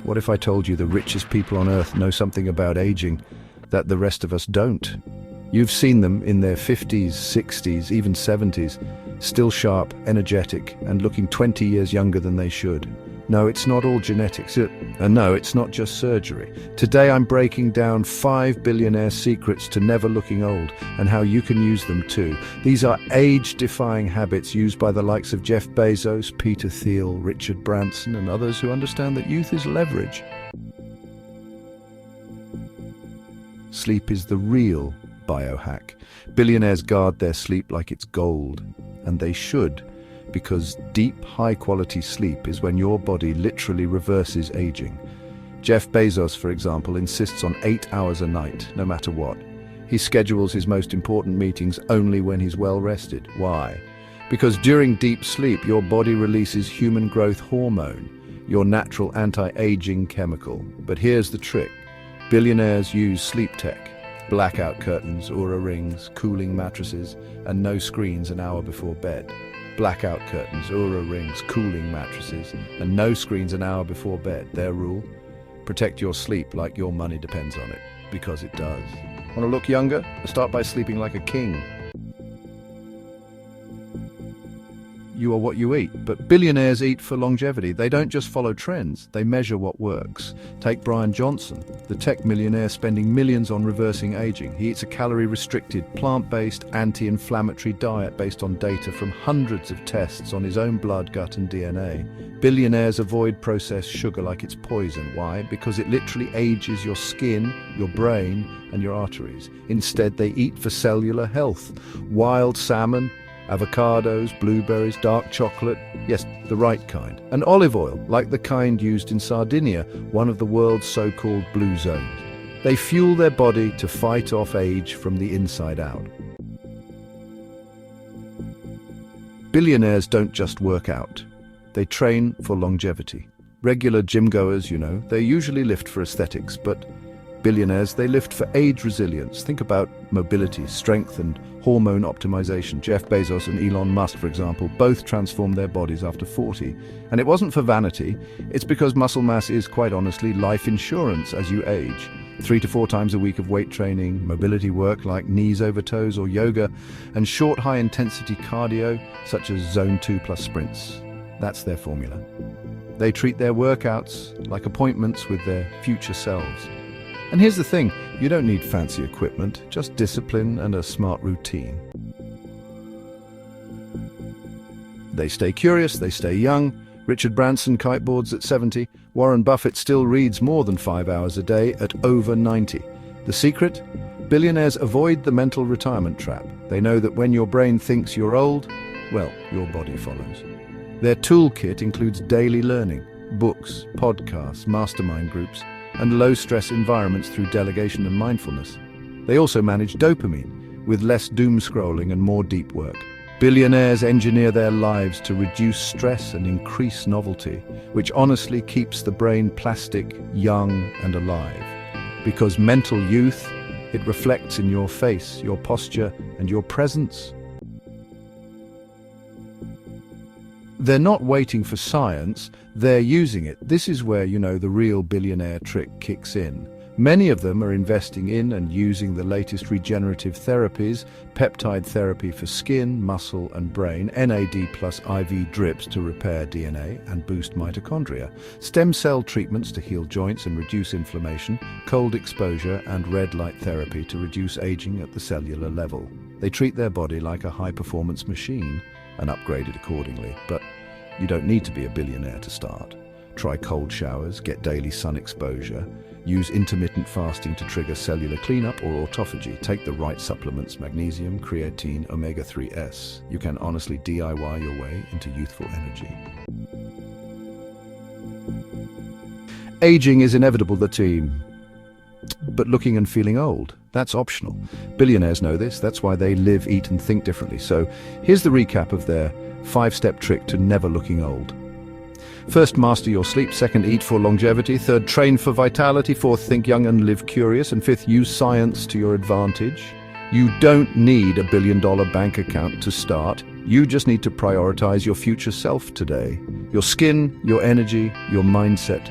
What if I told you the richest people on Earth know something about aging that the rest of us don't? You've seen them in their 50s, 60s, even 70s, still sharp, energetic, and looking 20 years younger than they should. No, it's not all genetics, and no, it's not just surgery. Today I'm breaking down 5 billionaire secrets to never looking old, and how you can use them too. These are age-defying habits used by the likes of Jeff Bezos, Peter Thiel, Richard Branson, and others who understand that youth is leverage. Sleep is the real biohack. Billionaires guard their sleep like it's gold, and they should. Because deep, high-quality sleep is when your body literally reverses aging. Jeff Bezos, for example, insists on 8 hours a night, no matter what. He schedules his most important meetings only when he's well-rested. Why? Because during deep sleep, your body releases human growth hormone, your natural anti-aging chemical. But here's the trick. Billionaires use sleep tech. Blackout curtains, Oura rings, cooling mattresses, and no screens an hour before bed. Blackout curtains, Oura rings, cooling mattresses, and no screens an hour before bed. Their rule? Protect your sleep like your money depends on it, because it does. Want to look younger? Start by sleeping like a king. You are what you eat, but billionaires eat for longevity. They don't just follow trends, they measure what works. Take Brian Johnson, the tech millionaire spending millions on reversing aging. He eats a calorie-restricted, plant-based, anti-inflammatory diet based on data from hundreds of tests on his own blood, gut and DNA. Billionaires avoid processed sugar like it's poison. Why? Because it literally ages your skin, your brain and your arteries. Instead, they eat for cellular health. Wild salmon, avocados, blueberries, dark chocolate, yes, the right kind. And olive oil, like the kind used in Sardinia, one of the world's so-called blue zones. They fuel their body to fight off age from the inside out. Billionaires don't just work out. They train for longevity. Regular gym goers, they usually lift for aesthetics, but billionaires, they lift for age resilience. Think about mobility, strength and hormone optimization. Jeff Bezos and Elon Musk, for example, both transformed their bodies after 40. And it wasn't for vanity, it's because muscle mass is, quite honestly, life insurance as you age. 3 to 4 times a week of weight training, mobility work like knees over toes or yoga, and short high-intensity cardio such as Zone 2 plus sprints. That's their formula. They treat their workouts like appointments with their future selves. And here's the thing, you don't need fancy equipment, just discipline and a smart routine. They stay curious, they stay young. Richard Branson kiteboards at 70. Warren Buffett still reads more than 5 hours a day at over 90. The secret? Billionaires avoid the mental retirement trap. They know that when your brain thinks you're old, well, your body follows. Their toolkit includes daily learning, books, podcasts, mastermind groups, and low-stress environments through delegation and mindfulness. They also manage dopamine, with less doom scrolling and more deep work. Billionaires engineer their lives to reduce stress and increase novelty, which honestly keeps the brain plastic, young and alive. Because mental youth, it reflects in your face, your posture and your presence. They're not waiting for science, they're using it. This is where, the real billionaire trick kicks in. Many of them are investing in and using the latest regenerative therapies, peptide therapy for skin, muscle and brain, NAD plus IV drips to repair DNA and boost mitochondria, stem cell treatments to heal joints and reduce inflammation, cold exposure and red light therapy to reduce aging at the cellular level. They treat their body like a high-performance machine and upgrade it accordingly. But you don't need to be a billionaire to start. Try cold showers, get daily sun exposure, use intermittent fasting to trigger cellular cleanup or autophagy. Take the right supplements, magnesium, creatine, omega-3s. You can honestly DIY your way into youthful energy. Aging is inevitable, but looking and feeling old, that's optional. Billionaires know this, that's why they live, eat and think differently. So here's the recap of their 5-step trick to never looking old. First, master your sleep. Second, eat for longevity. Third, train for vitality. Fourth, think young and live curious. And fifth, use science to your advantage. You don't need a $1 billion bank account to start. You just need to prioritize your future self today. Your skin, your energy, your mindset.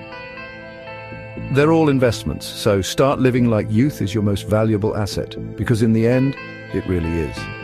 They're all investments, so start living like youth is your most valuable asset, because in the end, it really is.